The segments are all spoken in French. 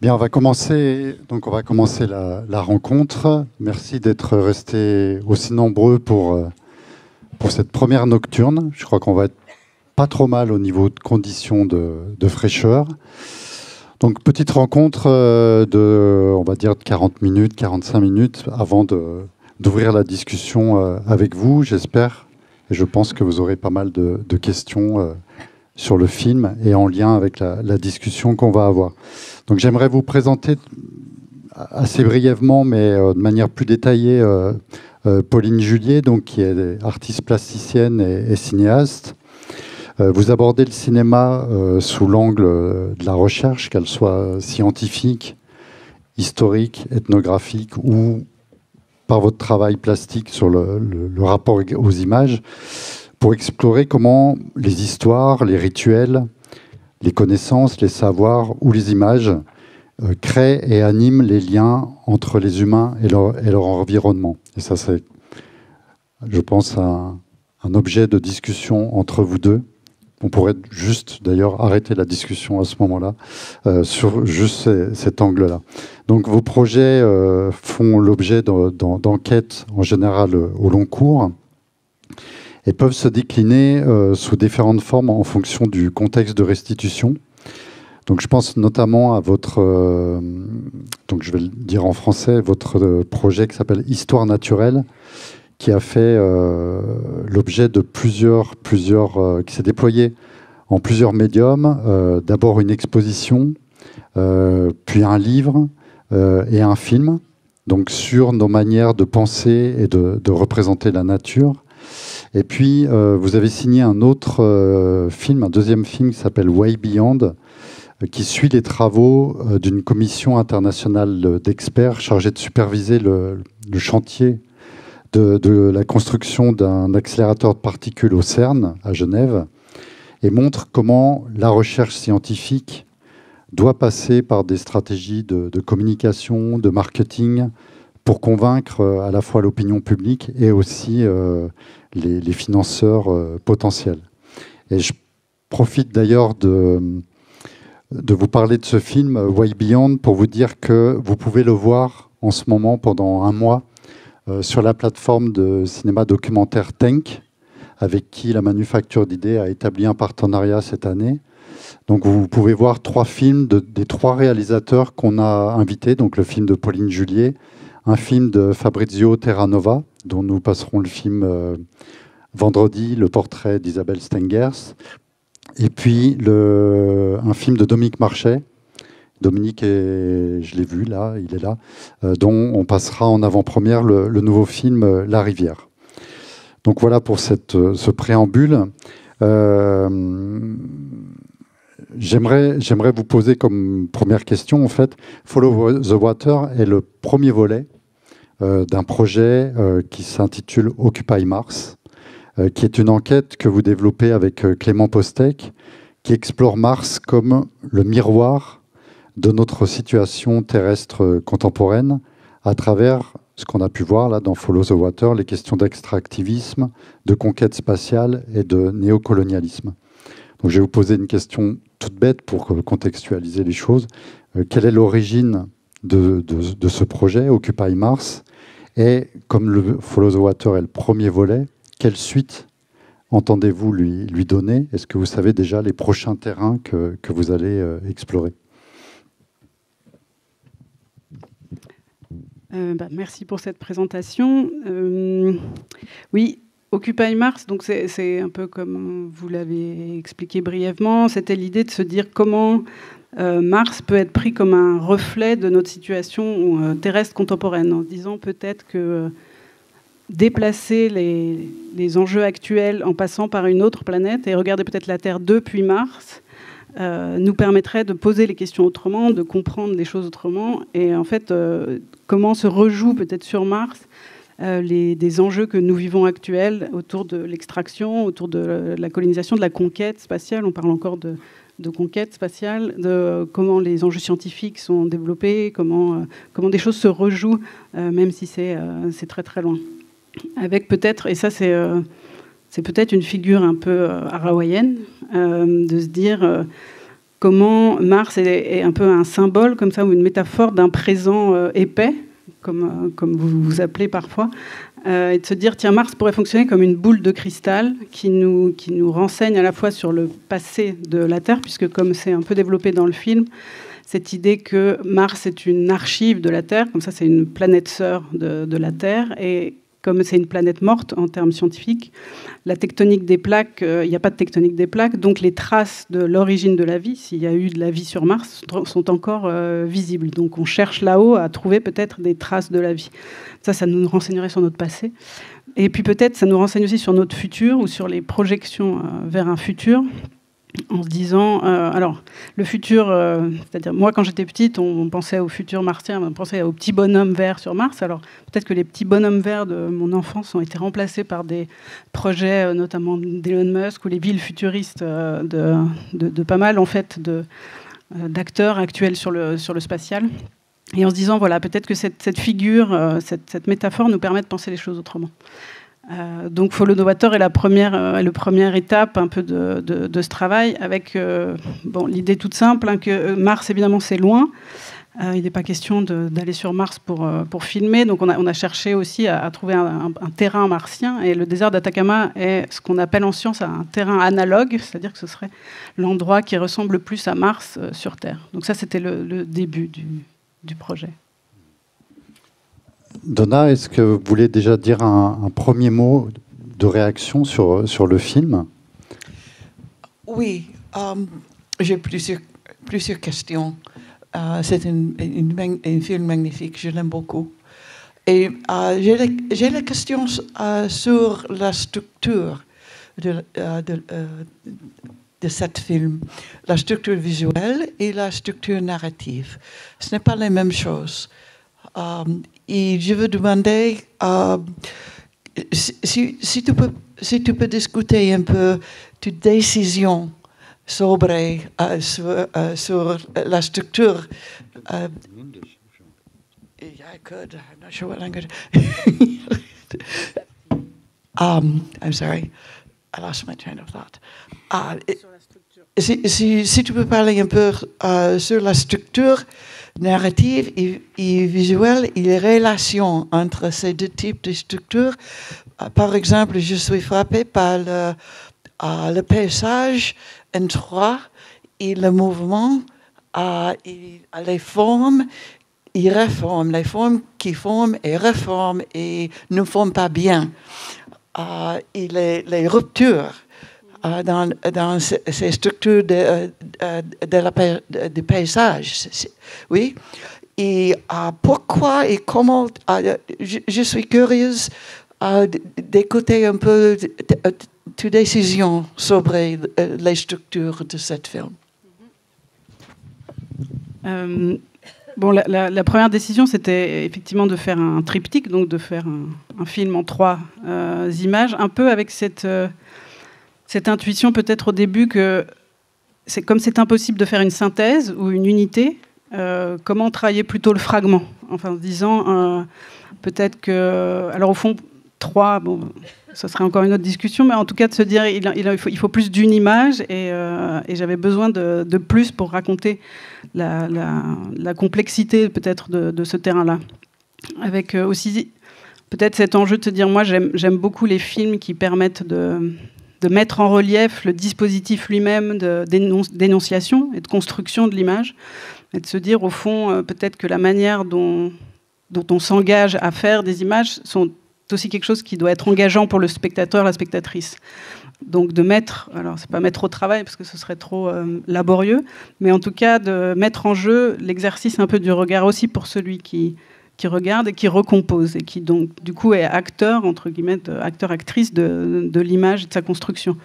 Bien, on va commencer la rencontre. Merci d'être restés aussi nombreux pour cette première nocturne. Je crois qu'on va être pas trop mal au niveau de conditions de fraîcheur. Donc, petite rencontre on va dire, de 40 minutes, 45 minutes avant d'ouvrir la discussion avec vous, j'espère. Et je pense que vous aurez pas mal de questions sur le film et en lien avec la discussion qu'on va avoir. Donc j'aimerais vous présenter assez brièvement, mais de manière plus détaillée, Pauline Julier, donc, qui est artiste plasticienne et cinéaste. Vous abordez le cinéma sous l'angle de la recherche, qu'elle soit scientifique, historique, ethnographique ou par votre travail plastique sur le rapport aux images, pour explorer comment les histoires, les rituels, les connaissances, les savoirs ou les images créent et animent les liens entre les humains et leur environnement. Et ça, c'est, je pense, un objet de discussion entre vous deux. On pourrait juste, d'ailleurs, arrêter la discussion à ce moment-là, sur juste cet angle-là. Donc, vos projets font l'objet d'enquêtes, en général, au long cours, et peuvent se décliner sous différentes formes en fonction du contexte de restitution. Donc je pense notamment à votre, donc je vais le dire en français, votre projet qui s'appelle Histoire naturelle, qui a fait l'objet de plusieurs qui s'est déployé en plusieurs médiums. D'abord une exposition, puis un livre et un film, donc sur nos manières de penser et de représenter la nature. Et puis, vous avez signé un autre film, un deuxième film qui s'appelle Way Beyond, qui suit les travaux d'une commission internationale d'experts chargée de superviser le chantier de la construction d'un accélérateur de particules au CERN, à Genève, et montre comment la recherche scientifique doit passer par des stratégies de communication, de marketing, pour convaincre à la fois l'opinion publique et aussi les financeurs potentiels. Et je profite d'ailleurs de vous parler de ce film Way Beyond pour vous dire que vous pouvez le voir en ce moment pendant un mois sur la plateforme de cinéma documentaire Tank, avec qui la Manufacture d'idées a établi un partenariat cette année. Donc vous pouvez voir 3 films des 3 réalisateurs qu'on a invités, donc le film de Pauline Julier, un film de Fabrizio Terranova, dont nous passerons le film vendredi, le portrait d'Isabelle Stengers, et puis un film de Dominique Marchais. Dominique, je l'ai vu là, il est là, dont on passera en avant-première le nouveau film La Rivière. Donc voilà pour ce préambule. J'aimerais vous poser comme première question, en fait, Follow the Water est le premier volet d'un projet qui s'intitule Occupy Mars, qui est une enquête que vous développez avec Clément Postec, qui explore Mars comme le miroir de notre situation terrestre contemporaine, à travers ce qu'on a pu voir là dans Follow the Water, les questions d'extractivisme, de conquête spatiale et de néocolonialisme. Donc, je vais vous poser une question toute bête pour contextualiser les choses. Quelle est l'origine de ce projet, Occupy Mars? Et comme le Follow the Water est le premier volet, quelle suite entendez-vous lui donner? Est-ce que vous savez déjà les prochains terrains que vous allez explorer? Merci pour cette présentation. Oui, Occupy Mars, donc c'est un peu comme vous l'avez expliqué brièvement, c'était l'idée de se dire comment Mars peut être pris comme un reflet de notre situation terrestre contemporaine, en se disant peut-être que déplacer les enjeux actuels en passant par une autre planète et regarder peut-être la Terre depuis Mars nous permettrait de poser les questions autrement, de comprendre les choses autrement, et en fait comment se rejouent peut-être sur Mars des enjeux que nous vivons actuels autour de l'extraction, autour de la colonisation, de la conquête spatiale. On parle encore de conquête spatiale, de comment les enjeux scientifiques sont développés, comment des choses se rejouent, même si c'est très très loin. Avec peut-être, et ça c'est peut-être une figure un peu hawaïenne, de se dire comment Mars est un peu un symbole comme ça, ou une métaphore d'un présent épais, comme vous appelez parfois, et de se dire, tiens, Mars pourrait fonctionner comme une boule de cristal qui nous renseigne à la fois sur le passé de la Terre, puisque comme c'est un peu développé dans le film, cette idée que Mars est une archive de la Terre, comme ça c'est une planète sœur de la Terre, et comme c'est une planète morte en termes scientifiques, la tectonique des plaques, il n'y a pas de tectonique des plaques, donc les traces de l'origine de la vie, s'il y a eu de la vie sur Mars, sont encore visibles. Donc on cherche là-haut à trouver peut-être des traces de la vie. Ça nous renseignerait sur notre passé. Et puis peut-être ça nous renseigne aussi sur notre futur ou sur les projections vers un futur, en se disant, alors le futur, c'est-à-dire moi quand j'étais petite, on pensait au futur martien, on pensait aux petits bonhommes verts sur Mars. Alors peut-être que les petits bonhommes verts de mon enfance ont été remplacés par des projets, notamment d'Elon Musk, ou les villes futuristes de pas mal en fait d'acteurs actuels sur le spatial. Et en se disant, voilà, peut-être que cette figure, cette métaphore nous permet de penser les choses autrement. Donc Follow the Water est la première étape un peu de ce travail, avec l'idée toute simple que Mars, évidemment, c'est loin. Il n'est pas question d'aller sur Mars pour filmer. Donc on a cherché aussi à trouver un terrain martien. Et le désert d'Atacama est ce qu'on appelle en science un terrain analogue, c'est-à-dire que ce serait l'endroit qui ressemble le plus à Mars sur Terre. Donc ça, c'était le début du projet. Donna, est-ce que vous voulez déjà dire un premier mot de réaction sur le film? Oui, j'ai plusieurs questions. C'est un film magnifique, je l'aime beaucoup. Et j'ai la question sur la structure de cet film, la structure visuelle et la structure narrative. Ce n'est pas la même chose. Et je veux demander si tu peux discuter un peu de décision sur la structure. Yeah, I could. I'm not sure what language. I'm sorry. I lost my train of thought. Si tu peux parler un peu sur la structure narrative et visuelle et les relations entre ces deux types de structures. Par exemple, je suis frappée par le paysage en 3 et le mouvement et les formes et réforment. Les formes qui forment et réforment et ne forment pas bien. Et les ruptures dans ces structures de paysage. Oui. Et pourquoi et comment, je suis curieuse d'écouter un peu tes décisions sur les structures de cette film. La première décision, c'était effectivement de faire un triptyque, donc de faire un film en 3 images, un peu avec cette intuition peut-être au début que comme c'est impossible de faire une synthèse ou une unité, comment travailler plutôt le fragment, enfin en se disant peut-être que, alors au fond 3, ça serait encore une autre discussion, mais en tout cas de se dire il faut plus d'une image et j'avais besoin de plus pour raconter la complexité peut-être de ce terrain-là, avec aussi peut-être cet enjeu de se dire, moi j'aime beaucoup les films qui permettent de mettre en relief le dispositif lui-même d'énonciation et de construction de l'image, et de se dire, au fond, peut-être que la manière dont on s'engage à faire des images sont aussi quelque chose qui doit être engageant pour le spectateur, la spectatrice. Donc de mettre, alors c'est pas mettre au travail parce que ce serait trop laborieux, mais en tout cas de mettre en jeu l'exercice un peu du regard aussi pour celui qui regarde et qui recompose et qui donc du coup est acteur, entre guillemets, acteur-actrice de l'image et de sa construction.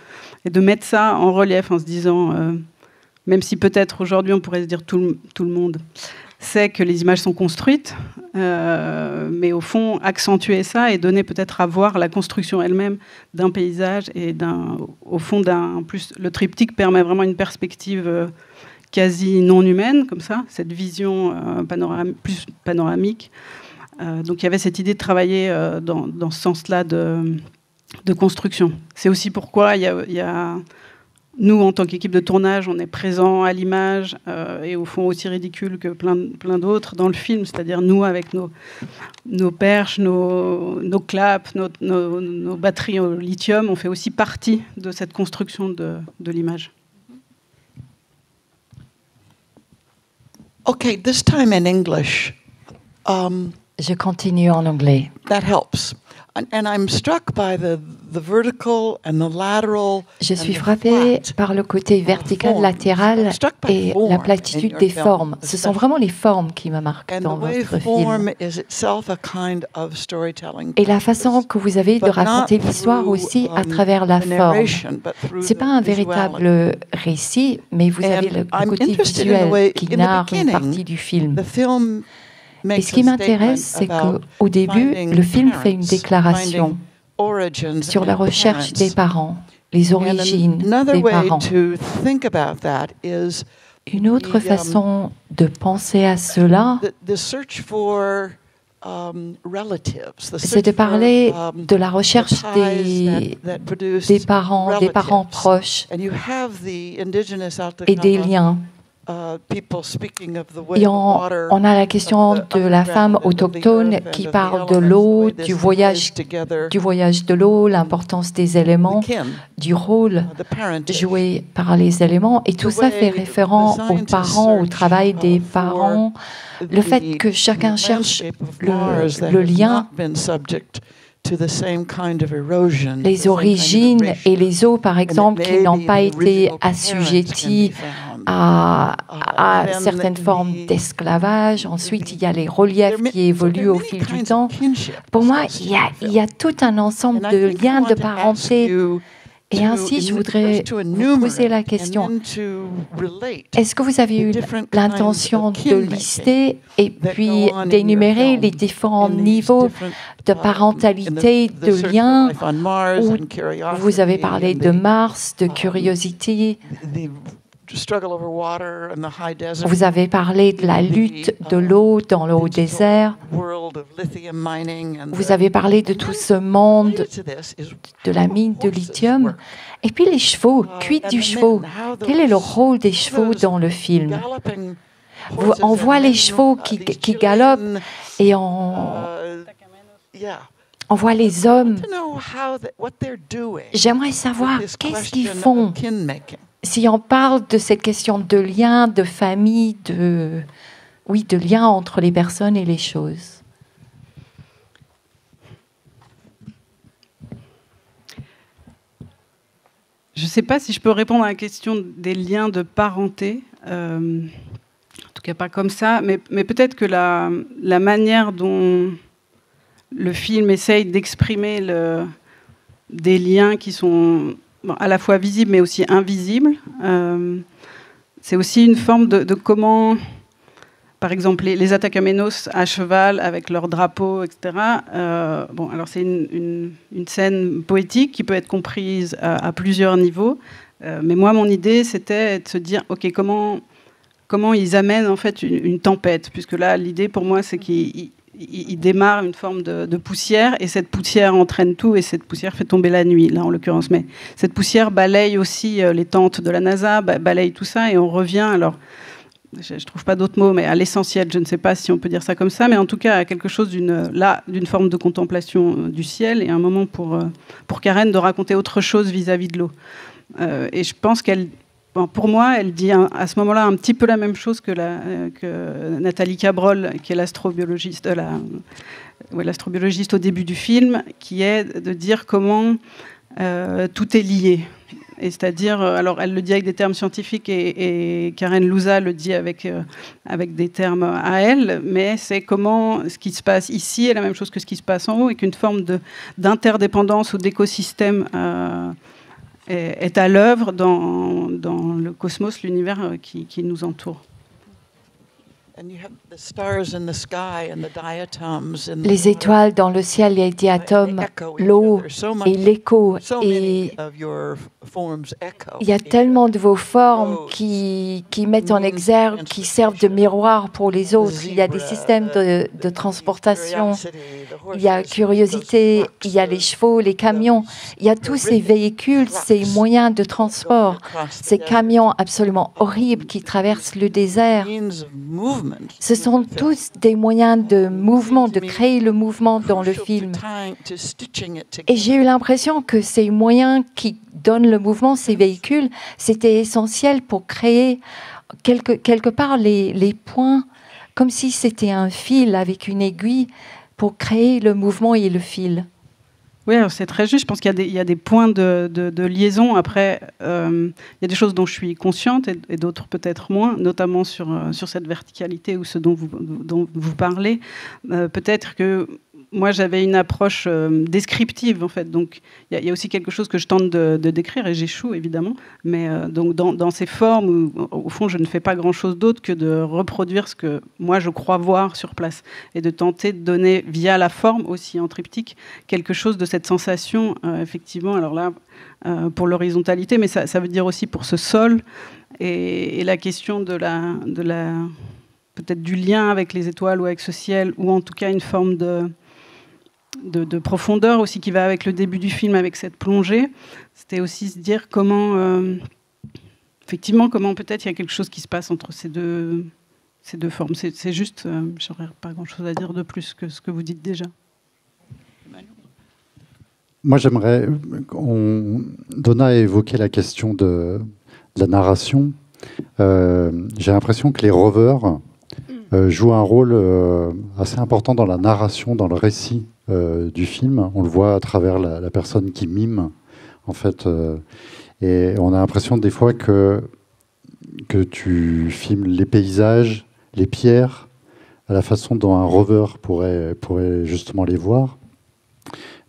Et de mettre ça en relief en se disant, même si peut-être aujourd'hui on pourrait se dire tout le monde sait que les images sont construites, mais au fond accentuer ça et donner peut-être à voir la construction elle-même d'un paysage et au fond plus le triptyque permet vraiment une perspective quasi non humaine, comme ça, cette vision plus panoramique. Donc il y avait cette idée de travailler dans ce sens-là de construction. C'est aussi pourquoi il y a nous, en tant qu'équipe de tournage, on est présent à l'image et au fond aussi ridicule que plein d'autres dans le film, c'est-à-dire nous avec nos perches, nos claps, nos batteries au lithium, on fait aussi partie de cette construction de l'image. Okay, this time in English. Je continue en anglais. That helps. And I'm struck by the vertical and the lateral. Je suis frappée par le côté vertical, latéral et la platitude des formes. Ce sont vraiment les formes qui me marquent dans votre film. Et la façon que vous avez de raconter l'histoire aussi à travers la forme. C'est pas un véritable récit, mais vous avez le côté visuel qui narre une partie du film. Et ce qui m'intéresse, c'est qu'au début, le film fait une déclaration sur la recherche des parents, les origines des parents. Une autre façon de penser à cela, c'est de parler de la recherche des parents proches et des liens. Et on a la question de la femme autochtone qui parle de l'eau, du voyage de l'eau, l'importance des éléments, du rôle joué par les éléments. Et tout ça fait référence aux parents, au travail des parents, le fait que chacun cherche le lien, les origines et les eaux, par exemple, qui n'ont pas été assujetties à certaines formes d'esclavage. Ensuite, il y a les reliefs qui évoluent au fil du temps. Pour moi, il y a tout un ensemble de liens de parenté. Et ainsi, je voudrais vous poser la question, est-ce que vous avez eu l'intention de lister et puis d'énumérer les différents niveaux de parentalité, de liens, où vous avez parlé de Mars, de curiosité, vous avez parlé de la lutte de l'eau dans le haut désert. Vous avez parlé de tout ce monde de la mine de lithium. Et puis les chevaux, cuite du cheval. Quel est le rôle des chevaux dans le film? On voit les chevaux qui galopent et on voit les hommes. J'aimerais savoir qu'est-ce qu'ils font. Si on parle de cette question de lien, de famille, de lien entre les personnes et les choses. Je ne sais pas si je peux répondre à la question des liens de parenté. En tout cas, pas comme ça. Mais peut-être que la manière dont le film essaye d'exprimer des liens qui sont à la fois visible mais aussi invisible. C'est aussi une forme de comment, par exemple, les Atacamenos à cheval avec leur drapeau, etc. Alors c'est une scène poétique qui peut être comprise à plusieurs niveaux. Mais moi, mon idée, c'était de se dire, ok, comment ils amènent en fait une tempête, puisque là, l'idée pour moi, c'est qu'ils démarrent une forme de poussière, et cette poussière entraîne tout, et cette poussière fait tomber la nuit, là en l'occurrence. Mais cette poussière balaye aussi les tentes de la NASA, balaye tout ça, et on revient, alors je ne trouve pas d'autres mots, mais à l'essentiel, je ne sais pas si on peut dire ça comme ça, mais en tout cas à quelque chose d'une forme de contemplation du ciel, et un moment pour Karen de raconter autre chose vis-à-vis de l'eau. Et je pense pour moi, elle dit à ce moment-là un petit peu la même chose que Nathalie Cabrol, qui est l'astrobiologiste au début du film, qui est de dire comment tout est lié. Et c'est-à-dire, alors elle le dit avec des termes scientifiques et Karen Louza le dit avec des termes à elle, mais c'est comment ce qui se passe ici est la même chose que ce qui se passe en haut, et qu'une forme d'interdépendance ou d'écosystème est à l'œuvre dans le cosmos, l'univers qui nous entoure. Les étoiles dans le ciel, les diatomes, l'eau et l'écho. Et il y a tellement de vos formes qui mettent en exergue, qui servent de miroir pour les autres. Il y a des systèmes de transportation, il y a curiosité, il y a les chevaux, les camions. Il y a tous ces véhicules, ces moyens de transport, ces camions absolument horribles qui traversent le désert. Ce sont tous des moyens de mouvement, de créer le mouvement dans le film. Et j'ai eu l'impression que ces moyens qui donnent le mouvement, ces véhicules, c'était essentiel pour créer quelque part les points, comme si c'était un fil avec une aiguille pour créer le mouvement et le fil. Oui, c'est très juste. Je pense qu'il y a des points de liaison. Après, il y a des choses dont je suis consciente et d'autres peut-être moins, notamment sur cette verticalité ou ce dont vous parlez. Peut-être que moi, j'avais une approche descriptive, en fait. Donc, il y a aussi quelque chose que je tente de décrire, et j'échoue, évidemment. Mais donc, dans ces formes, où, au fond, je ne fais pas grand-chose d'autre que de reproduire ce que moi, je crois voir sur place, et de tenter de donner, via la forme aussi en triptyque, quelque chose de cette sensation, effectivement. Alors là, pour l'horizontalité, mais ça veut dire aussi pour ce sol, et la question de la peut-être du lien avec les étoiles ou avec ce ciel, ou en tout cas une forme de profondeur aussi qui va avec le début du film, avec cette plongée. C'était aussi se dire comment, effectivement, comment peut-être il y a quelque chose qui se passe entre ces deux formes. C'est juste, j'aurais pas grand-chose à dire de plus que ce que vous dites déjà. Moi, j'aimerais... Donna a évoqué la question de la narration. J'ai l'impression que les rovers jouent un rôle assez important dans la narration, dans le récit du film. On le voit à travers la personne qui mime, en fait. Et on a l'impression des fois que tu filmes les paysages, les pierres, à la façon dont un rover pourrait justement les voir.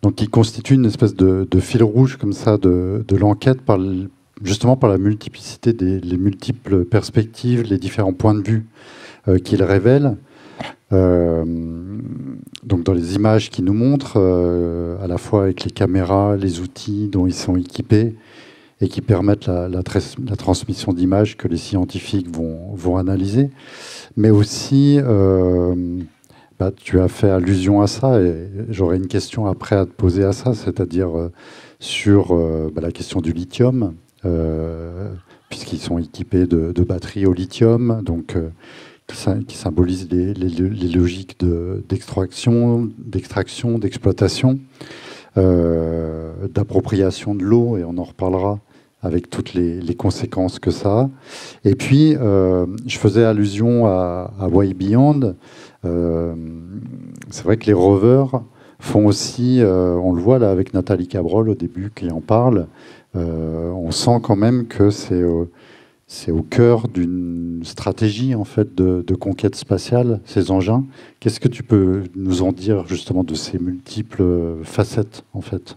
Donc il constitue une espèce de fil rouge comme ça de l'enquête justement par la multiplicité les multiples perspectives, les différents points de vue qu'il révèle. Donc dans les images qu'il nous montre, à la fois avec les caméras, les outils dont ils sont équipés et qui permettent la transmission d'images que les scientifiques vont analyser. Mais aussi, tu as fait allusion à ça, et j'aurais une question après à te poser à ça, c'est-à-dire sur la question du lithium, puisqu'ils sont équipés de batteries au lithium, donc qui symbolisent les logiques d'extraction, d'exploitation, d'appropriation de l'eau, et on en reparlera avec toutes les conséquences que ça a. Et puis, je faisais allusion à Way Beyond. C'est vrai que les rovers font aussi, on le voit là avec Nathalie Cabrol au début qui en parle, on sent quand même que c'est au cœur d'une stratégie en fait de conquête spatiale, ces engins. Qu'est-ce que tu peux nous en dire justement de ces multiples facettes en fait?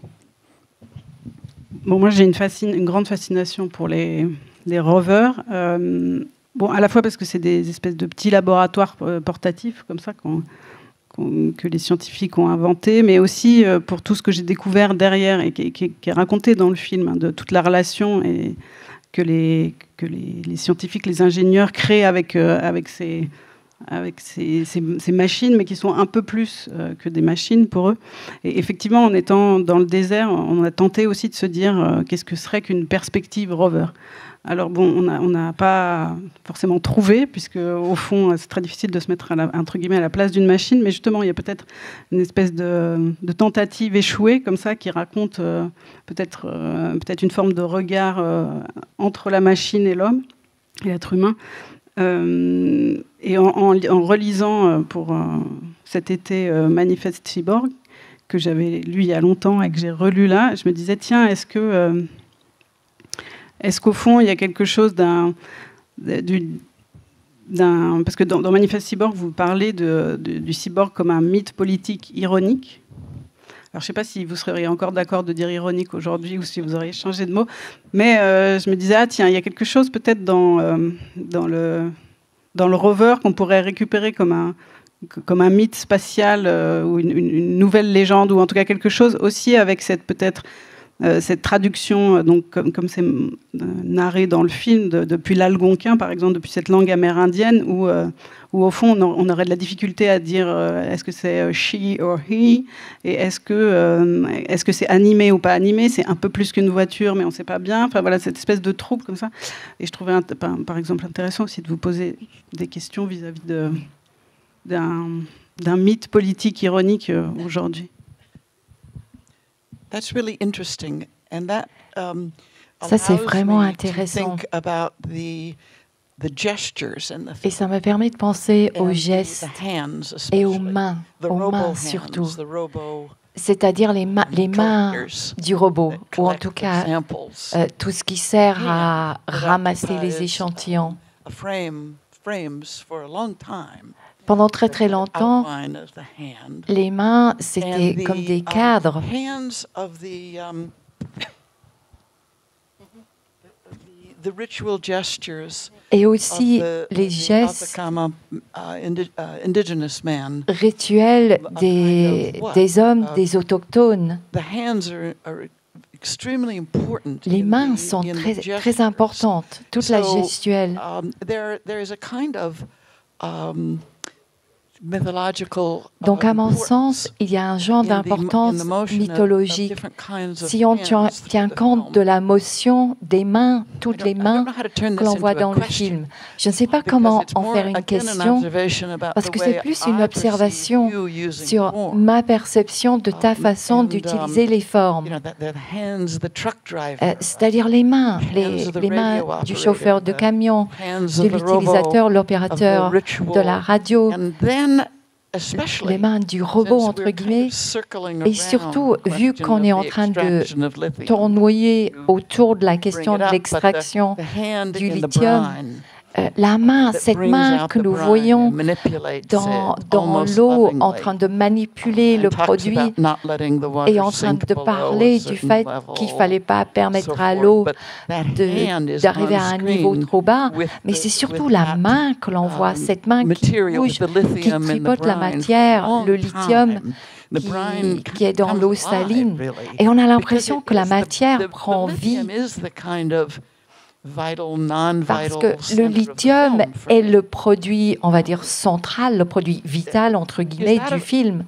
Bon, moi j'ai une grande fascination pour les rovers. Bon, à la fois parce que c'est des espèces de petits laboratoires portatifs comme ça que les scientifiques ont inventé, mais aussi pour tout ce que j'ai découvert derrière et qui est raconté dans le film, de toute la relation et que les scientifiques, les ingénieurs créent avec ces machines, mais qui sont un peu plus que des machines pour eux. Et effectivement, en étant dans le désert, on a tenté aussi de se dire qu'est-ce que serait qu'une perspective rover. Alors bon, on n'a pas forcément trouvé, puisque au fond, c'est très difficile de se mettre entre guillemets à la place d'une machine, mais justement, il y a peut-être une espèce de tentative échouée comme ça qui raconte peut-être une forme de regard entre la machine et l'homme, et l'être humain. Et en relisant pour cet été Manifeste Cyborg, que j'avais lu il y a longtemps et que j'ai relu là, je me disais, tiens, est-ce qu'au fond, il y a quelque chose parce que dans Manifeste Cyborg, vous parlez du cyborg comme un mythe politique ironique. Alors, je ne sais pas si vous seriez encore d'accord de dire ironique aujourd'hui ou si vous auriez changé de mot, mais je me disais, tiens, il y a quelque chose peut-être dans dans le rover qu'on pourrait récupérer comme un mythe spatial ou une nouvelle légende, ou en tout cas quelque chose aussi avec peut-être cette traduction, donc comme c'est narré dans le film, depuis l'algonquin, par exemple, depuis cette langue amérindienne, où au fond, on aurait de la difficulté à dire est-ce que c'est she or he, et est-ce que c'est animé ou pas animé. C'est un peu plus qu'une voiture, mais on ne sait pas bien. Enfin, voilà, cette espèce de trouble comme ça. Et je trouvais, par exemple, intéressant aussi de vous poser des questions vis-à-vis d'un mythe politique ironique aujourd'hui. That's really interesting, and that Ça, c'est vraiment intéressant. Et ça me permet de penser aux gestes et aux mains surtout. C'est-à-dire les mains du robot, ou en tout cas tout ce qui sert à ramasser les échantillons. Pendant très très longtemps, les mains, c'était comme des cadres. Et aussi les gestes rituels des hommes, des autochtones. Les mains sont très, très importantes, toute la gestuelle. Donc, à mon sens, il y a un genre d'importance mythologique. Si on tient compte de la motion des mains, toutes les mains que l'on voit dans le film. Je ne sais pas comment en faire une question, parce que c'est plus une observation sur ma perception de ta façon d'utiliser les formes. C'est-à-dire les mains du chauffeur de camion, de l'utilisateur, l'opérateur de la radio, les mains du robot, entre guillemets, et surtout, vu qu'on est en train de tournoyer autour de la question de l'extraction du lithium, cette main que nous voyons dans l'eau en train de manipuler le produit et en train de parler du fait qu'il ne fallait pas permettre à l'eau d'arriver à un niveau trop bas, mais c'est surtout la main que l'on voit, cette main qui bouge, qui tripote la matière, le lithium qui est dans l'eau saline. Et on a l'impression que la matière prend vie. Parce que le lithium est le produit, on va dire, central, le produit vital, entre guillemets, du film.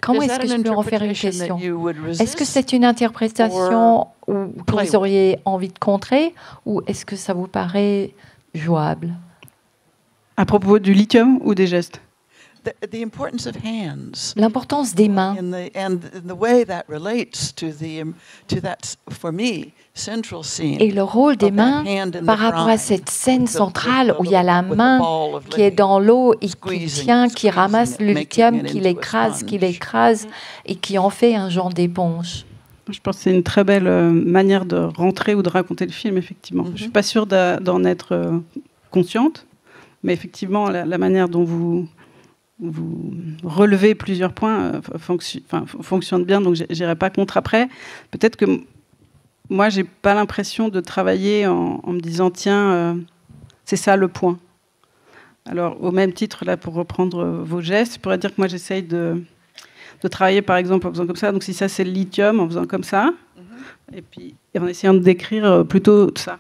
Comment est-ce que je peux en faire une question? Est-ce que c'est une interprétation que vous auriez envie de contrer, ou est-ce que ça vous paraît jouable? À propos du lithium ou des gestes? L'importance des mains. Et le rôle des mains par rapport à cette scène centrale où il y a la main qui est dans l'eau et qui tient, qui ramasse le lithium, qui l'écrase et qui en fait un genre d'éponge. Je pense que c'est une très belle manière de rentrer ou de raconter le film, effectivement. Je ne suis pas sûre d'en être consciente, mais effectivement, la manière dont vous relevez plusieurs points fonctionne bien, donc je n'irai pas contre. Après, peut-être que moi, je n'ai pas l'impression de travailler en me disant, tiens, c'est ça le point. Alors, au même titre, là, pour reprendre vos gestes, je pourrais dire que moi, j'essaye de travailler, par exemple, en faisant comme ça. Donc, si ça, c'est le lithium, en faisant comme ça, et en essayant de décrire plutôt ça.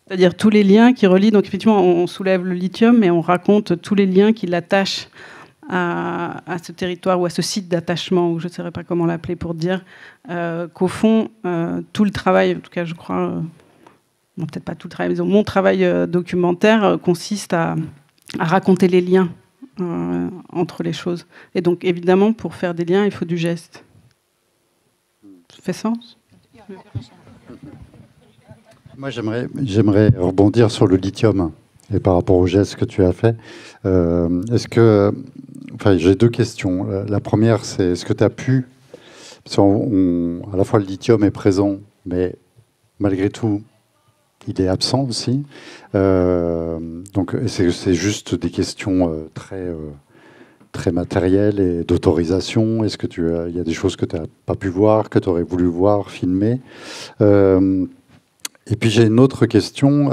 C'est-à-dire tous les liens qui relient. Donc, effectivement, on soulève le lithium, mais on raconte tous les liens qui l'attachent à ce territoire ou à ce site d'attachement, ou je ne saurais pas comment l'appeler, pour dire qu'au fond, tout le travail, en tout cas, je crois, peut-être pas tout le travail, mais mon travail documentaire consiste à raconter les liens entre les choses. Et donc, évidemment, pour faire des liens, il faut du geste. Ça fait sens? Moi, j'aimerais rebondir sur le lithium et par rapport au geste que tu as fait. J'ai deux questions. La première, c'est est-ce que tu as pu... Parce à la fois, le lithium est présent, mais malgré tout, il est absent aussi. Donc, c'est juste des questions très matérielles et d'autorisation. Est-ce que il y a des choses que tu n'as pas pu voir, que tu aurais voulu voir, filmer Et puis j'ai une autre question.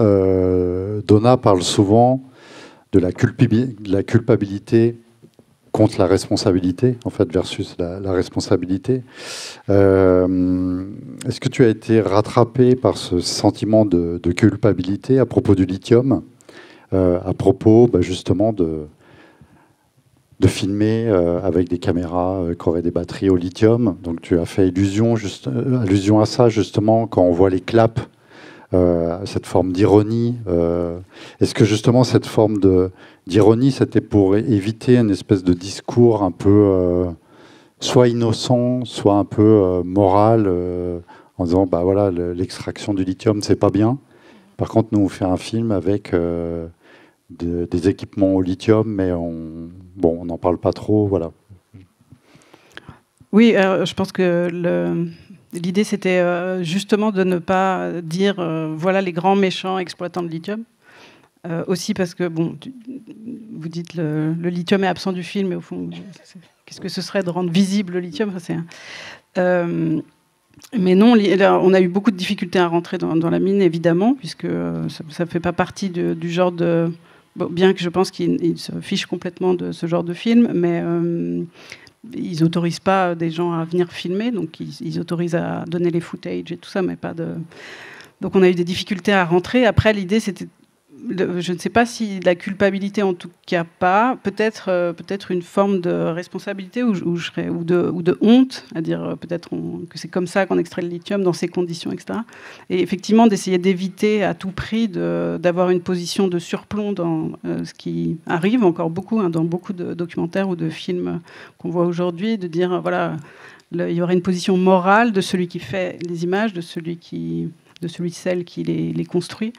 Donna parle souvent de la culpabilité contre la responsabilité, en fait, versus la responsabilité. Est-ce que tu as été rattrapé par ce sentiment de culpabilité à propos du lithium, à propos justement de filmer avec des caméras qui auraient des batteries au lithium? Donc tu as fait allusion à ça, justement, quand on voit les claps, cette forme d'ironie. Est-ce que justement cette forme d'ironie, c'était pour éviter une espèce de discours un peu soit innocent, soit un peu moral, en disant bah voilà, l'extraction du lithium c'est pas bien. Par contre, nous on fait un film avec des équipements au lithium, mais on n'en parle pas trop, voilà. Oui, je pense que l'idée, c'était justement de ne pas dire voilà les grands méchants exploitants de lithium. Aussi parce que, bon, vous dites le lithium est absent du film, mais au fond, qu'est-ce que ce serait de rendre visible le lithium? Mais non, on a eu beaucoup de difficultés à rentrer dans la mine, évidemment, puisque ça ne fait pas partie du genre de... Bon, bien que je pense qu'ils se fichent complètement de ce genre de film, mais... ils n'autorisent pas des gens à venir filmer, donc ils autorisent à donner les footage et tout ça, mais pas de... Donc on a eu des difficultés à rentrer. Après, l'idée, c'était... Je ne sais pas si la culpabilité, en tout cas pas, peut-être une forme de responsabilité ou de honte, à dire peut-être que c'est comme ça qu'on extrait le lithium, dans ces conditions, etc. Et effectivement, d'essayer d'éviter à tout prix d'avoir une position de surplomb dans ce qui arrive encore beaucoup, dans beaucoup de documentaires ou de films qu'on voit aujourd'hui, de dire, voilà, il y aurait une position morale de celui qui fait les images, de celle qui les construit.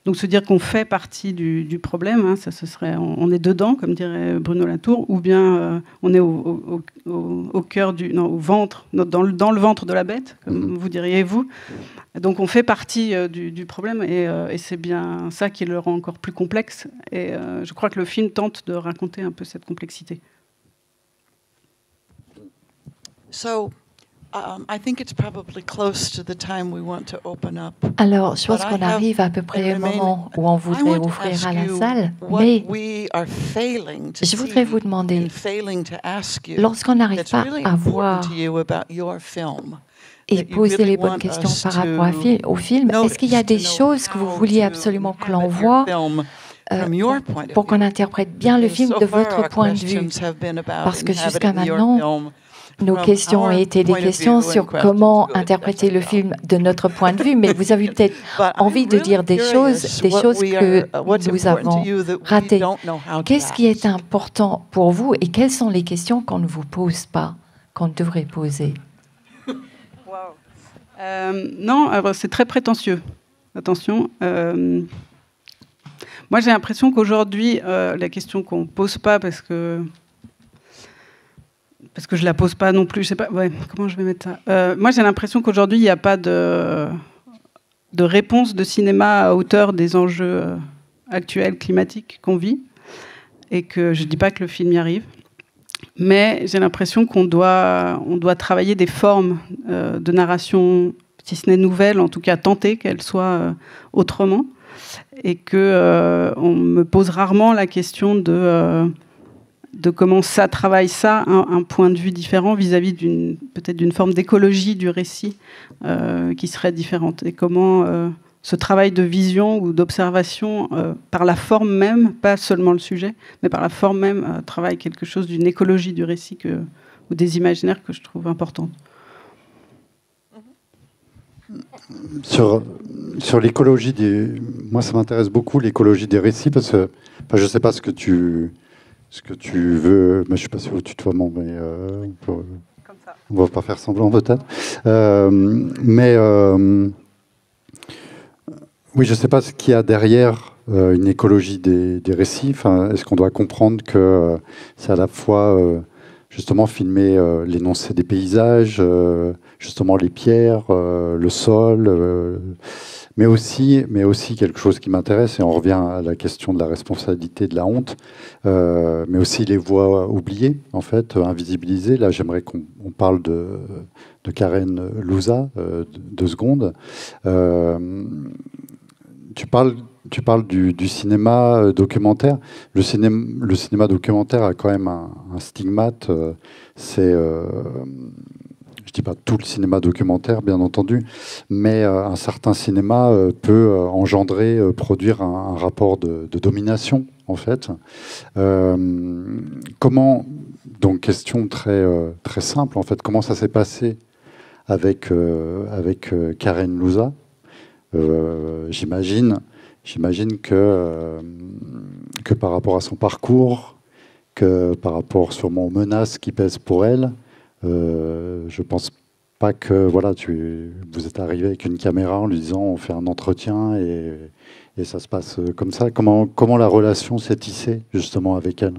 Donc se dire qu'on fait partie du problème, hein, ça ce serait, on est dedans, comme dirait Bruno Latour, ou bien on est au cœur au ventre, dans le ventre de la bête, comme vous diriez vous. Donc on fait partie du problème, et c'est bien ça qui le rend encore plus complexe. Et je crois que le film tente de raconter un peu cette complexité. Alors, je pense qu'on arrive à peu près au moment où on voudrait ouvrir à la salle, mais je voudrais vous demander, lorsqu'on n'arrive pas à voir et poser les bonnes questions par rapport au film, est-ce qu'il y a des choses que vous vouliez absolument que l'on voit pour qu'on interprète bien le film de votre point de vue? Parce que jusqu'à maintenant, nos questions ont été des questions sur comment interpréter le film de notre point de vue, mais vous avez peut-être envie de dire des choses que nous avons ratées. Qu'est-ce qui est important pour vous et quelles sont les questions qu'on ne vous pose pas, qu'on devrait poser? Non, c'est très prétentieux. Attention. Moi, j'ai l'impression qu'aujourd'hui, la question qu'on ne pose pas, parce que je ne la pose pas non plus, je sais pas, comment je vais mettre ça. Moi, j'ai l'impression qu'aujourd'hui, il n'y a pas de réponse de cinéma à hauteur des enjeux actuels climatiques qu'on vit, et que je ne dis pas que le film y arrive, mais j'ai l'impression qu'on doit travailler des formes de narration, si ce n'est nouvelles, en tout cas tenter qu'elles soient autrement, et qu'on me pose rarement la question de comment ça travaille ça, un point de vue différent vis-à-vis peut-être d'une forme d'écologie du récit qui serait différente. Et comment ce travail de vision ou d'observation, par la forme même, pas seulement le sujet, mais par la forme même, travaille quelque chose d'une écologie du récit ou des imaginaires que je trouve importante. Sur l'écologie moi, ça m'intéresse beaucoup, l'écologie des récits, parce que je ne sais pas ce que tu veux, mais je ne suis pas sûr au tutoiement, mais on ne va pas faire semblant peut-être. Oui, je ne sais pas ce qu'il y a derrière une écologie des récits. Enfin, est-ce qu'on doit comprendre que c'est à la fois justement filmer l'énoncé des paysages, justement les pierres, le sol, mais aussi quelque chose qui m'intéresse, et on revient à la question de la responsabilité, de la honte, mais aussi les voix oubliées, en fait, invisibilisées. Là, j'aimerais qu'on parle de Karen Louza, 2 secondes. tu parles du cinéma documentaire. Le cinéma documentaire a quand même un stigmate. Je dis pas tout le cinéma documentaire, bien entendu, mais un certain cinéma peut engendrer, produire un rapport de domination, en fait. Comment, donc question très simple, en fait, comment ça s'est passé avec Karen Louza? J'imagine que par rapport à son parcours, que par rapport sûrement aux menaces qui pèsent pour elle, je pense pas que vous êtes arrivé avec une caméra en lui disant on fait un entretien et ça se passe comme ça. Comment la relation s'est tissée justement avec elle?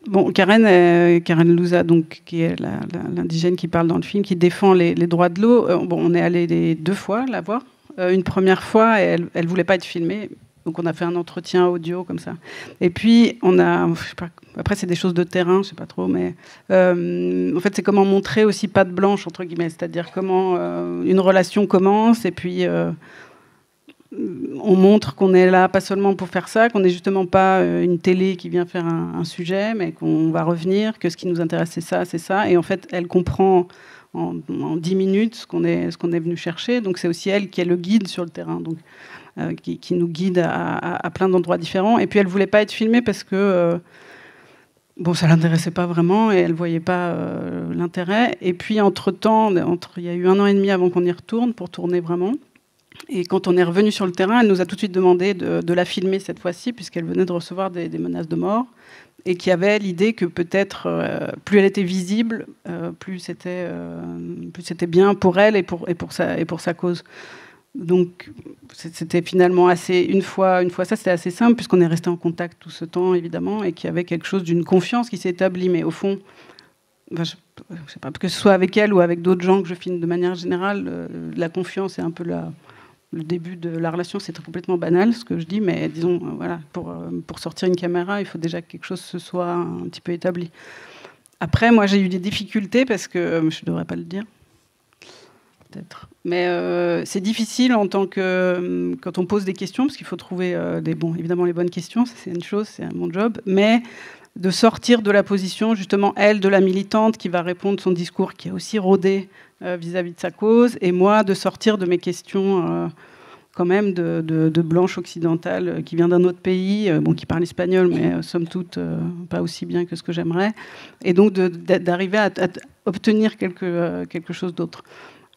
Bon, Karen Louza, donc, qui est l'indigène qui parle dans le film, qui défend les droits de l'eau. On est allé 2 fois la voir. Une première fois, elle voulait pas être filmée. Donc on a fait un entretien audio comme ça. Et puis je sais pas, après c'est des choses de terrain, je sais pas trop, mais en fait c'est comment montrer aussi patte blanche entre guillemets, c'est-à-dire comment une relation commence et puis on montre qu'on est là pas seulement pour faire ça, qu'on n'est justement pas une télé qui vient faire un sujet, mais qu'on va revenir, que ce qui nous intéresse c'est ça. Et en fait elle comprend en 10 minutes ce qu'on est venu chercher. Donc c'est aussi elle qui est le guide sur le terrain. Donc qui nous guide à plein d'endroits différents. Et puis elle ne voulait pas être filmée parce que ça ne l'intéressait pas vraiment et elle ne voyait pas l'intérêt. Et puis entre-temps, il y a eu 1 an et demi avant qu'on y retourne pour tourner vraiment. Et quand on est revenu sur le terrain, elle nous a tout de suite demandé de la filmer cette fois-ci, puisqu'elle venait de recevoir des menaces de mort, et qu'il y avait l'idée que peut-être plus elle était visible, plus c'était bien pour elle et pour sa cause. Donc c'était finalement une fois ça, c'était assez simple, puisqu'on est resté en contact tout ce temps, évidemment, et qu'il y avait quelque chose d'une confiance qui s'est établie. Mais au fond, je sais pas, que ce soit avec elle ou avec d'autres gens que je filme de manière générale, la confiance est un peu le début de la relation. C'est complètement banal ce que je dis, mais disons, voilà, pour sortir une caméra, il faut déjà que quelque chose se soit un petit peu établi. Après, moi, j'ai eu des difficultés parce que je ne devrais pas le dire. Peut-être. Mais c'est difficile en tant que quand on pose des questions, parce qu'il faut trouver évidemment les bonnes questions, ça, c'est une chose, c'est mon job, mais de sortir de la position justement elle de la militante qui va répondre son discours qui est aussi rodé vis-à-vis de sa cause, et moi de sortir de mes questions quand même de blanche occidentale qui vient d'un autre pays, qui parle espagnol, mais somme toute pas aussi bien que ce que j'aimerais, et donc d'arriver à obtenir quelque chose d'autre.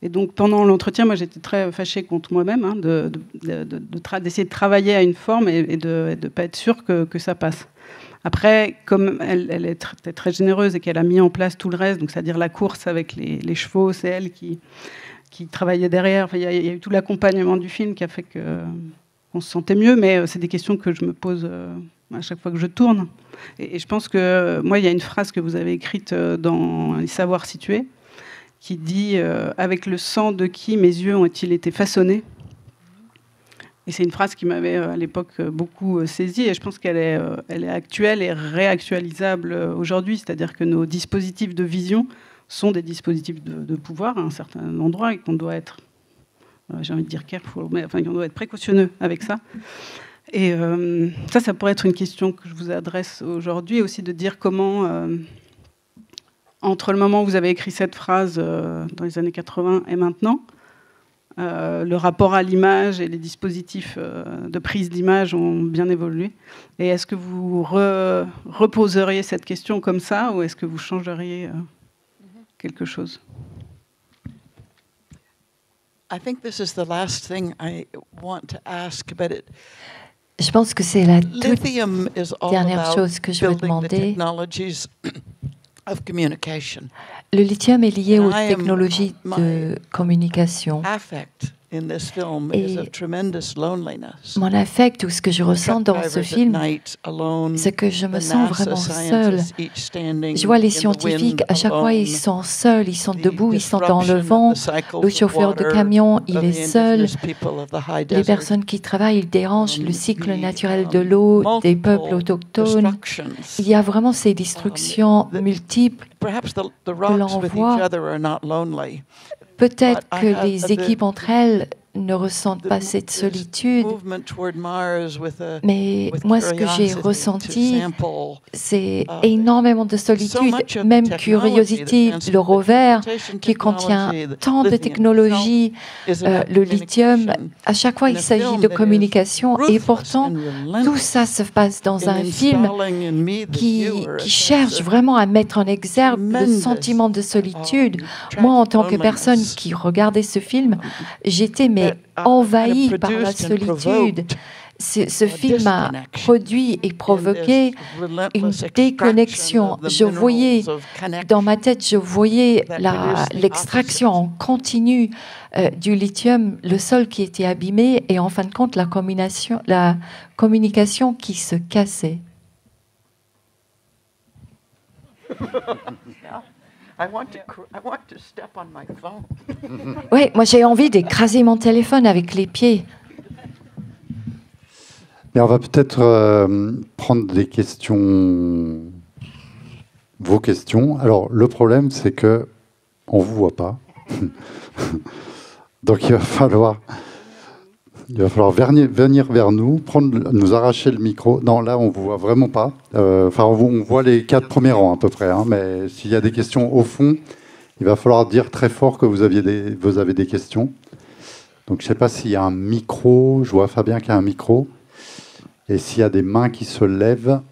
Et donc, pendant l'entretien, moi, j'étais très fâchée contre moi-même, d'essayer de travailler à une forme et de ne pas être sûre que ça passe. Après, comme elle est très, très généreuse et qu'elle a mis en place tout le reste, donc c'est-à-dire la course avec les chevaux, c'est elle qui travaillait derrière. Enfin, il y a eu tout l'accompagnement du film qui a fait qu'on se sentait mieux, mais c'est des questions que je me pose à chaque fois que je tourne. Et je pense que, moi, il y a une phrase que vous avez écrite dans Les Savoirs situés, qui dit avec le sang de qui mes yeux ont-ils été façonnés. Et c'est une phrase qui m'avait à l'époque beaucoup saisie, et je pense qu'elle est actuelle et réactualisable aujourd'hui, c'est-à-dire que nos dispositifs de vision sont des dispositifs de pouvoir à un certain endroit, et qu'on doit être, j'ai envie de dire careful, mais enfin qu'on doit être précautionneux avec ça. Et ça pourrait être une question que je vous adresse aujourd'hui, aussi de dire comment entre le moment où vous avez écrit cette phrase dans les années 80 et maintenant, le rapport à l'image et les dispositifs de prise d'image ont bien évolué. Et est-ce que vous reposeriez cette question comme ça, ou est-ce que vous changeriez quelque chose? I think this is the last thing I want to ask, but je pense que c'est la toute dernière chose que je veux demander. Le lithium est lié aux technologies de communication. Et mon affect, ou ce que je ressens dans ce film, c'est que je me sens vraiment seule. Je vois les scientifiques, à chaque fois, ils sont seuls, ils sont debout, ils sont dans le vent. Le chauffeur de camion, il est seul. Les personnes qui travaillent, ils dérangent le cycle naturel de l'eau des peuples autochtones. Il y a vraiment ces destructions multiples que l'on voit. peut-être que les équipes entre elles ne ressentent pas cette solitude, mais moi, ce que j'ai ressenti, c'est énormément de solitude, même Curiosity, le rover, qui contient tant de technologies, le lithium. À chaque fois, il s'agit de communication, et pourtant, tout ça se passe dans un film qui cherche vraiment à mettre en exergue le sentiment de solitude. Moi, en tant que personne qui regardait ce film, j'étais envahie par la solitude. Ce film a produit et provoqué une déconnexion. Dans ma tête, je voyais l'extraction en continu du lithium, le sol qui était abîmé, et en fin de compte, la communication qui se cassait. Oui, moi j'ai envie d'écraser mon téléphone avec les pieds. Mais on va peut-être prendre des questions, vos questions. Alors le problème, c'est que on vous voit pas, donc il va falloir venir vers nous, nous arracher le micro. Non, là, on ne vous voit vraiment pas. On voit les 4 premiers rangs à peu près. Hein, mais s'il y a des questions au fond, il va falloir dire très fort que vous avez des questions. Donc, je ne sais pas s'il y a un micro. Je vois Fabien qui a un micro. Et s'il y a des mains qui se lèvent.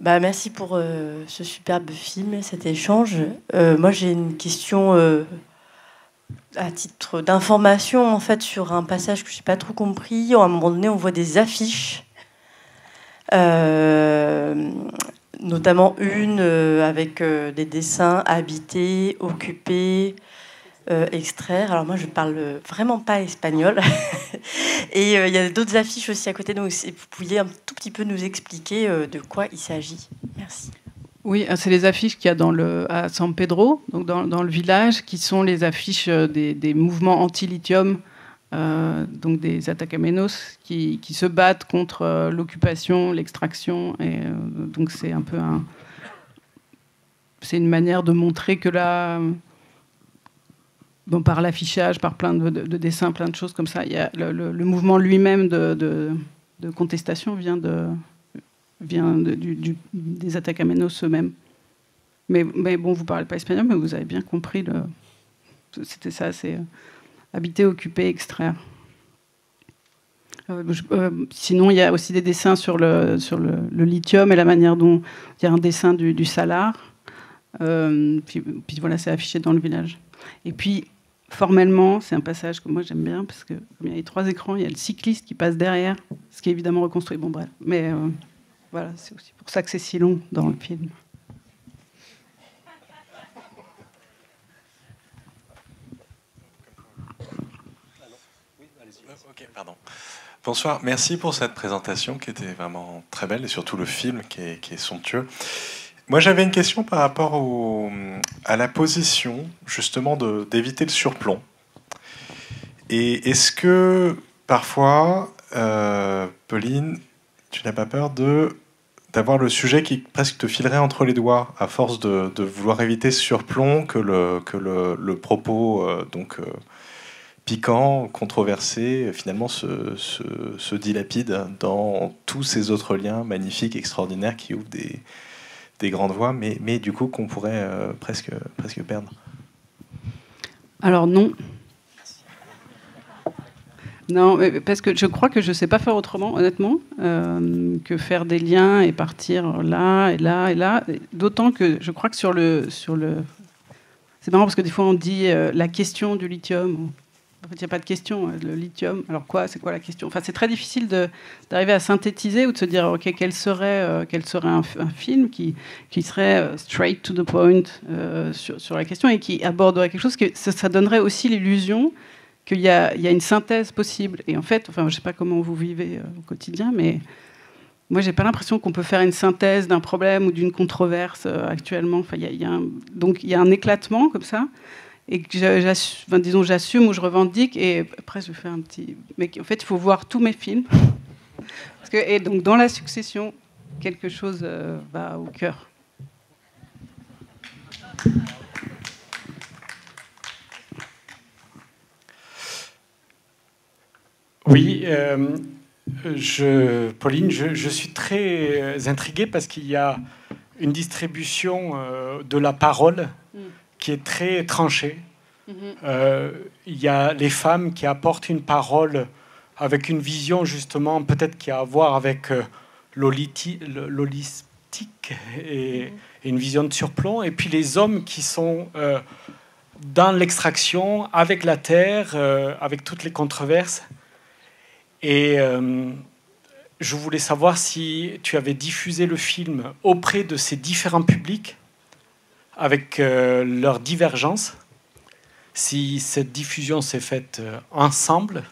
Merci pour ce superbe film, cet échange. Moi, j'ai une question à titre d'information, en fait, sur un passage que je n'ai pas trop compris. À un moment donné, on voit des affiches, notamment une avec des dessins habités, occupés, extraire. Alors moi, je parle vraiment pas espagnol. Et il y a d'autres affiches aussi à côté. Donc, si vous pouviez un tout petit peu nous expliquer de quoi il s'agit. Merci. Oui, c'est les affiches qu'il y a à San Pedro, donc dans le village, qui sont les affiches des mouvements anti-lithium, donc des Atacamenos, qui se battent contre l'occupation, l'extraction. Et donc c'est un peu c'est une manière de montrer que là... par l'affichage, par plein de dessins, plein de choses comme ça. Il y a le mouvement lui-même de contestation vient des Atacamenos eux-mêmes. Mais bon, vous ne parlez pas espagnol, mais vous avez bien compris. C'était ça, c'est habiter, occuper, extraire. Sinon, il y a aussi des dessins sur le lithium et la manière dont... Il y a un dessin du salar. Puis voilà, c'est affiché dans le village. Et puis, formellement, c'est un passage que moi j'aime bien, parce que comme il y a les 3 écrans, il y a le cycliste qui passe derrière, ce qui est évidemment reconstruit. Bon, bref. Mais voilà, c'est aussi pour ça que c'est si long dans le film. Ok, pardon. Bonsoir, merci pour cette présentation qui était vraiment très belle, et surtout le film qui est somptueux. Moi, j'avais une question par rapport à la position, justement, d'éviter le surplomb. Et est-ce que, parfois, Pauline, tu n'as pas peur d'avoir le sujet qui presque te filerait entre les doigts, à force de vouloir éviter ce surplomb, que le propos piquant, controversé, finalement se dilapide dans tous ces autres liens magnifiques, extraordinaires, qui ouvrent des grandes voies, mais du coup qu'on pourrait presque perdre. Alors non. Non, parce que je crois que je ne sais pas faire autrement, honnêtement, que faire des liens et partir là et là et là. D'autant que je crois que sur le... C'est marrant parce que des fois on dit la question du lithium. En fait, il n'y a pas de question, le lithium. Alors quoi, c'est quoi la question? Enfin, c'est très difficile d'arriver à synthétiser ou de se dire, ok, quel serait un film qui serait straight to the point sur la question et qui aborderait quelque chose, que ça donnerait aussi l'illusion qu'il y a une synthèse possible. Et en fait, je ne sais pas comment vous vivez au quotidien, mais moi, je n'ai pas l'impression qu'on peut faire une synthèse d'un problème ou d'une controverse actuellement. Enfin, donc, il y a un éclatement comme ça. Et que j'assume ou je revendique, et après je vais faire un petit... Mais en fait, il faut voir tous mes films. Et donc dans la succession, quelque chose va au cœur. Oui, Pauline, je suis très intrigué parce qu'il y a une distribution de la parole qui est très tranchée. Il y a les femmes qui apportent une parole avec une vision justement peut-être qui a à voir avec l'holistique et une vision de surplomb, et puis les hommes qui sont dans l'extraction, avec la terre, avec toutes les controverses. Et je voulais savoir si tu avais diffusé le film auprès de ces différents publics, avec leurs divergences, si cette diffusion s'est faite ensemble,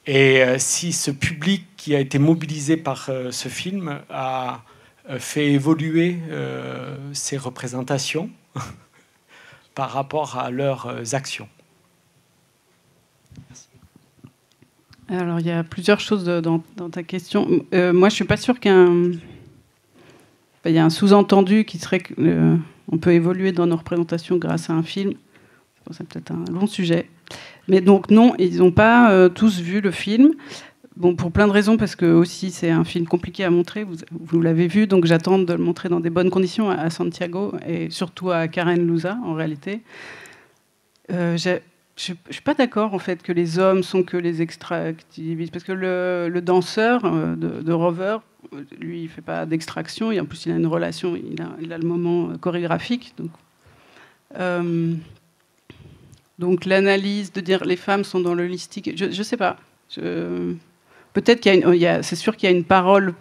et si ce public qui a été mobilisé par ce film a fait évoluer ces représentations par rapport à leurs actions. Alors, il y a plusieurs choses dans ta question. Moi, je ne suis pas sûre qu'il y a un sous-entendu qui serait qu'on peut évoluer dans nos représentations grâce à un film. C'est peut-être un long sujet. Mais donc, non, ils n'ont pas tous vu le film. Bon, pour plein de raisons, parce que aussi c'est un film compliqué à montrer, vous l'avez vu, donc j'attends de le montrer dans des bonnes conditions à Santiago, et surtout à Karen Louza, en réalité. Je ne suis pas d'accord, en fait, que les hommes sont que les extractivistes, parce que le danseur de Rover, lui, il ne fait pas d'extraction, et en plus, il a une relation, il a le moment chorégraphique. Donc l'analyse de dire les femmes sont dans l'holistique, je ne sais pas. Peut-être c'est sûr qu'il y a une parole,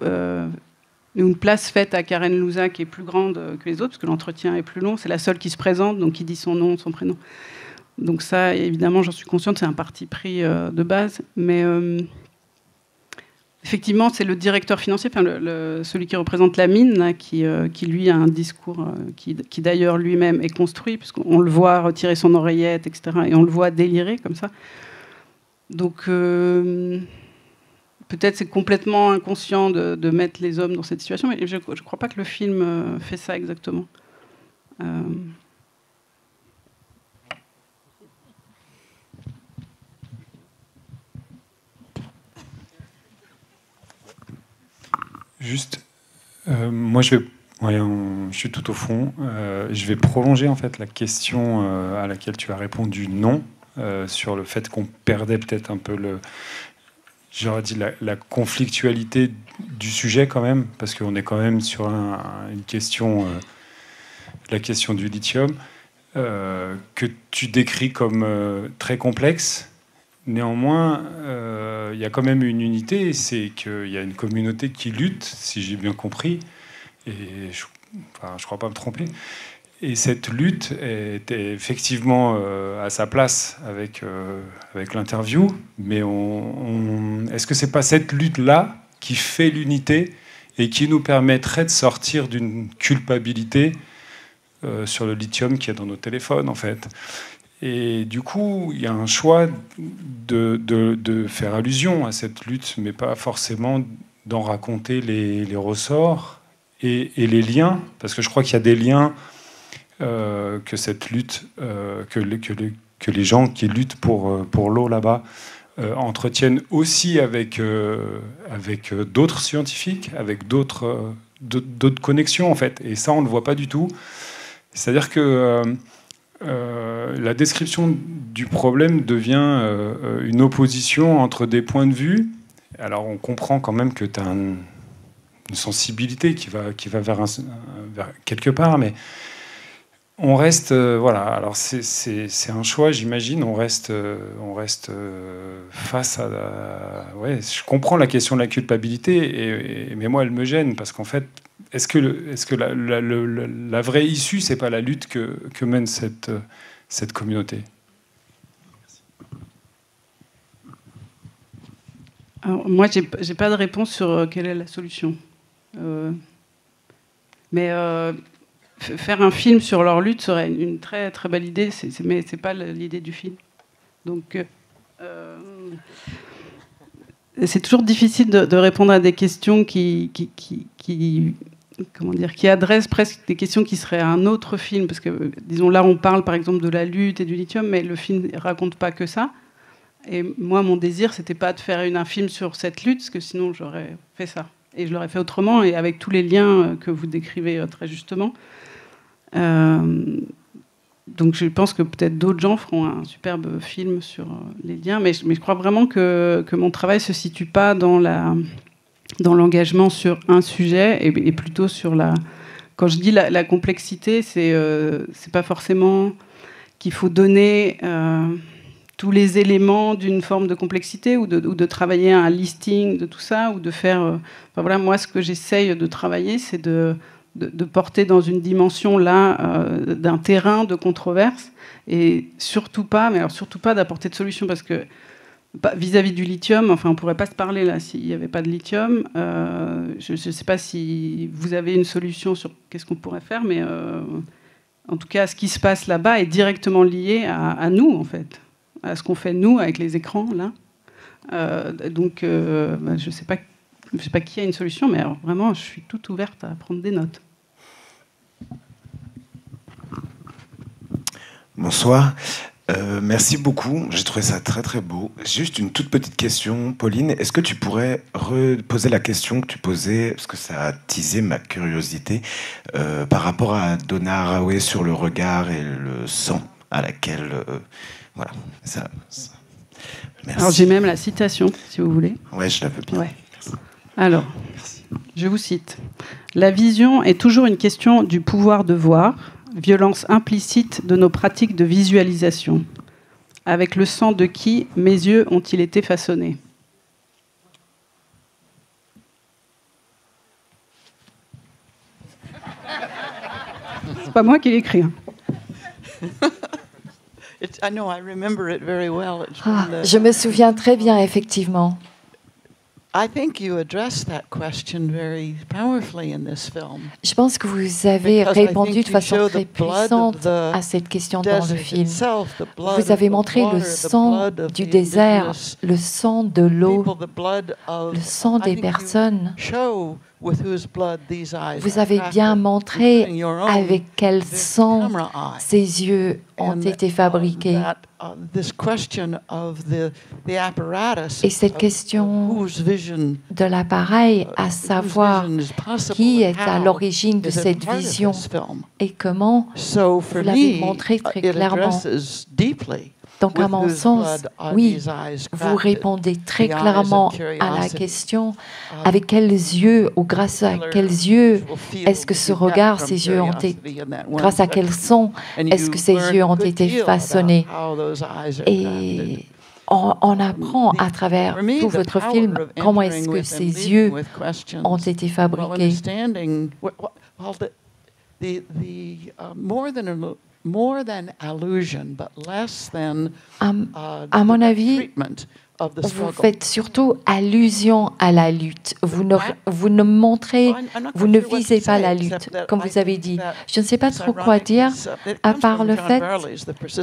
une place faite à Karen Louza qui est plus grande que les autres, parce que l'entretien est plus long. C'est la seule qui se présente, donc qui dit son nom, son prénom. Donc ça, évidemment, j'en suis consciente, c'est un parti pris de base. Mais effectivement, c'est le directeur financier, celui qui représente la mine, là, qui lui a un discours qui d'ailleurs lui-même est construit, puisqu'on le voit retirer son oreillette, etc. Et on le voit délirer comme ça. Donc peut-être c'est complètement inconscient de mettre les hommes dans cette situation, mais je ne crois pas que le film fait ça exactement. Juste, moi je suis tout au fond. Je vais prolonger en fait la question à laquelle tu as répondu non, sur le fait qu'on perdait peut-être un peu j'aurais dit la conflictualité du sujet quand même, parce qu'on est quand même sur une question, la question du lithium, que tu décris comme très complexe. Néanmoins, il y a quand même une unité, c'est qu'il y a une communauté qui lutte, si j'ai bien compris, et je ne crois pas me tromper. Et cette lutte était effectivement à sa place avec l'interview, mais est-ce que c'est pas cette lutte-là qui fait l'unité et qui nous permettrait de sortir d'une culpabilité sur le lithium qui est dans nos téléphones, en fait? Et du coup, il y a un choix de faire allusion à cette lutte, mais pas forcément d'en raconter les ressorts et les liens, parce que je crois qu'il y a des liens que cette lutte, que les gens qui luttent pour l'eau là-bas entretiennent aussi avec d'autres scientifiques, avec d'autres connexions, en fait. Et ça, on ne le voit pas du tout. C'est-à-dire que la description du problème devient une opposition entre des points de vue. Alors on comprend quand même que tu as une sensibilité qui va vers quelque part, mais on reste voilà. Alors c'est un choix, j'imagine. On reste face à ouais. Je comprends la question de la culpabilité, mais moi elle me gêne parce qu'en fait, est-ce que la vraie issue, c'est pas la lutte que mène cette communauté? Alors, moi, j'ai pas de réponse sur quelle est la solution. Mais faire un film sur leur lutte serait une très très belle idée, mais c'est pas l'idée du film. Donc c'est toujours difficile de répondre à des questions qui comment dire, qui adressent presque des questions qui seraient à un autre film, parce que, disons, là, on parle par exemple de la lutte et du lithium, mais le film ne raconte pas que ça. Et moi, mon désir, c'était pas de faire un film sur cette lutte, parce que sinon, j'aurais fait ça. Et je l'aurais fait autrement, et avec tous les liens que vous décrivez très justement. Donc, je pense que peut-être d'autres gens feront un superbe film sur les liens, mais je crois vraiment que mon travail se situe pas dans l'engagement sur un sujet et plutôt sur la... Quand je dis la complexité, c'est pas forcément qu'il faut donner tous les éléments d'une forme de complexité ou de travailler un listing de tout ça ou de faire... Enfin, voilà, moi, ce que j'essaye de travailler, c'est de porter dans une dimension là d'un terrain de controverse et surtout pas d'apporter de solution parce que vis-à-vis du lithium, enfin, on ne pourrait pas se parler là s'il n'y avait pas de lithium. Je ne sais pas si vous avez une solution sur qu'est-ce qu'on pourrait faire, mais en tout cas, ce qui se passe là-bas est directement lié à nous, en fait, à ce qu'on fait nous avec les écrans là. Donc, je ne sais pas qui a une solution, mais alors, vraiment, je suis toute ouverte à prendre des notes. Bonsoir. Merci beaucoup. J'ai trouvé ça très très beau. Juste une toute petite question, Pauline. Est-ce que tu pourrais reposer la question que tu posais, parce que ça a teasé ma curiosité, par rapport à Donna Haraway sur le regard et le sang à laquelle... voilà. Ça. Merci. Alors j'ai même la citation, si vous voulez. Ouais, je la veux bien. Ouais. Alors, je vous cite. « La vision est toujours une question du pouvoir de voir, violence implicite de nos pratiques de visualisation. Avec le sang de qui mes yeux ont-ils été façonnés ?» C'est pas moi qui l'ai écrit. Hein. Je me souviens très bien, effectivement. Je pense que vous avez répondu de façon très puissante à cette question dans le film. Vous avez montré le sang du désert, le sang de l'eau, le sang des personnes. Vous avez bien montré avec quel sang ces yeux ont été fabriqués. Et cette question de l'appareil, à savoir qui est à l'origine de cette vision et comment, vous l'avez montré très clairement. Donc, à mon sens, oui, vous répondez très clairement à la question avec quels yeux ou grâce à quels yeux est-ce que ce regard, ces yeux ont été, grâce à quel son est-ce que ces yeux ont été façonnés. Et on apprend à travers tout votre film comment est-ce que ces yeux ont été fabriqués. À mon avis, vous faites surtout allusion à la lutte. Vous ne montrez, vous ne visez pas la lutte, comme vous avez dit. Je ne sais pas trop quoi dire, à part le fait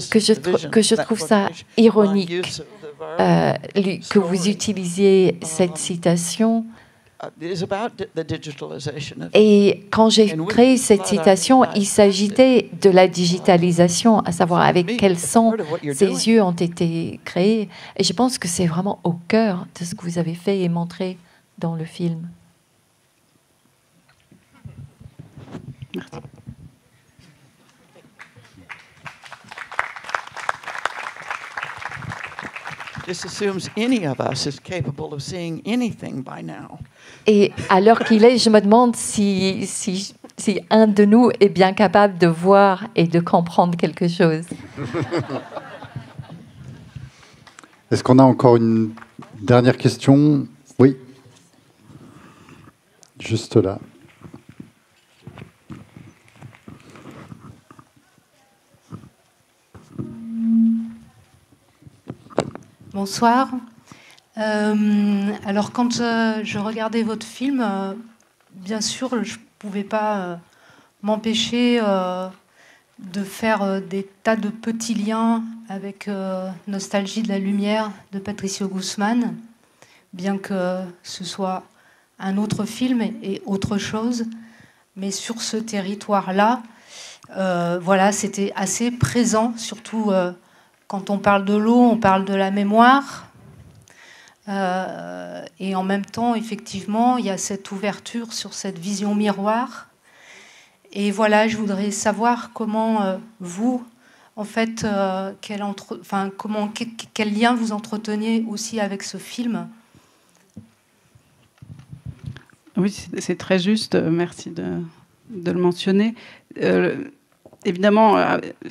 que je trouve ça ironique que vous utilisiez cette citation. Et quand j'ai créé cette citation, il s'agissait de la digitalisation, à savoir avec quel son ces yeux ont été créés. Et je pense que c'est vraiment au cœur de ce que vous avez fait et montré dans le film. Merci. Et à l'heure qu'il est, je me demande si un de nous est bien capable de voir et de comprendre quelque chose. Est-ce qu'on a encore une dernière question? Oui. Juste là. Bonsoir. Alors, quand je regardais votre film, bien sûr, je ne pouvais pas m'empêcher de faire des tas de petits liens avec Nostalgie de la lumière de Patricio Guzmán, bien que ce soit un autre film et autre chose. Mais sur ce territoire-là, voilà, c'était assez présent, surtout quand on parle de l'eau, on parle de la mémoire. Et en même temps, effectivement, il y a cette ouverture sur cette vision miroir. Et voilà, je voudrais savoir comment vous, en fait, quel lien vous entreteniez aussi avec ce film. Oui, c'est très juste, merci de le mentionner. Évidemment,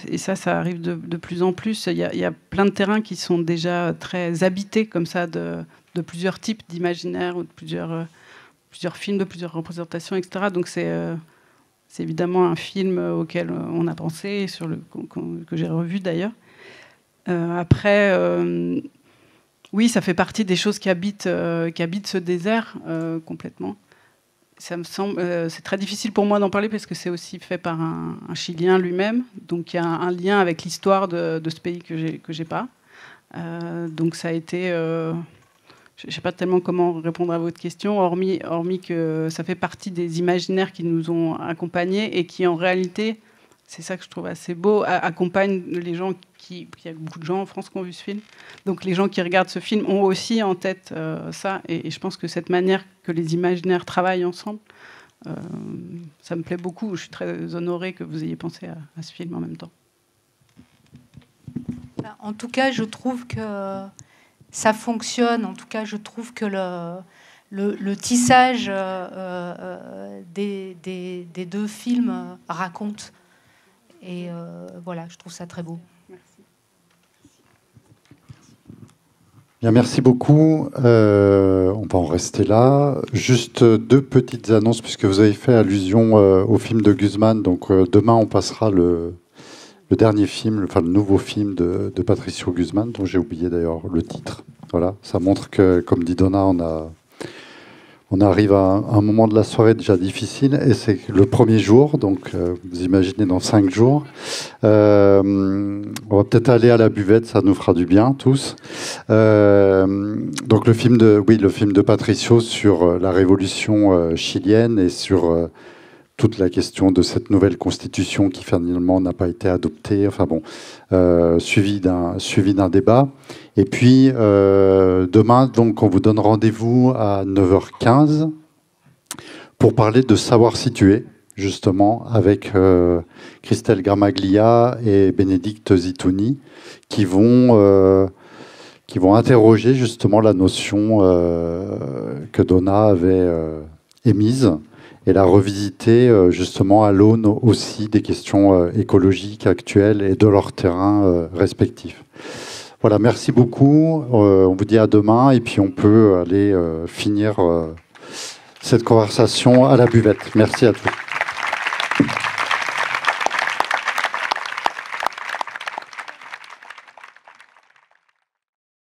et ça arrive de plus en plus, il y a plein de terrains qui sont déjà très habités comme ça de plusieurs types d'imaginaires ou de plusieurs films, de plusieurs représentations, etc. Donc c'est évidemment un film auquel on a pensé, que j'ai revu d'ailleurs. Après, oui, ça fait partie des choses qui habitent ce désert complètement. Ça me semble, c'est très difficile pour moi d'en parler parce que c'est aussi fait par un Chilien lui-même, donc il y a un lien avec l'histoire de ce pays que j'ai pas. Donc ça a été, je sais pas tellement comment répondre à votre question, hormis que ça fait partie des imaginaires qui nous ont accompagnés et qui en réalité, c'est ça que je trouve assez beau, accompagnent les gens il y a beaucoup de gens en France qui ont vu ce film. Donc les gens qui regardent ce film ont aussi en tête ça. Et je pense que cette manière que les imaginaires travaillent ensemble, ça me plaît beaucoup. Je suis très honorée que vous ayez pensé à ce film en même temps. En tout cas, je trouve que ça fonctionne. En tout cas, je trouve que le tissage des deux films raconte. Et voilà, je trouve ça très beau. Merci. Bien, merci beaucoup. On va en rester là. Juste deux petites annonces, puisque vous avez fait allusion au film de Guzman. Donc demain, on passera le dernier film, le nouveau film de Patricio Guzman, dont j'ai oublié d'ailleurs le titre. Voilà, ça montre que, comme dit Donna, on arrive à un moment de la soirée déjà difficile, et c'est le premier jour, donc vous imaginez dans 5 jours. On va peut-être aller à la buvette, ça nous fera du bien tous. Donc le film de Patricio sur la révolution chilienne et sur toute la question de cette nouvelle constitution qui finalement n'a pas été adoptée. Enfin bon, suivi d'un débat. Et puis demain, donc, on vous donne rendez-vous à 9h15 pour parler de savoir situer, justement, avec Christelle Gramaglia et Bénédicte Zitouni, qui vont interroger justement la notion que Donna avait émise et la revisiter justement à l'aune aussi des questions écologiques actuelles et de leurs terrains respectifs. Voilà, merci beaucoup. On vous dit à demain et puis on peut aller finir cette conversation à la buvette. Merci à tous.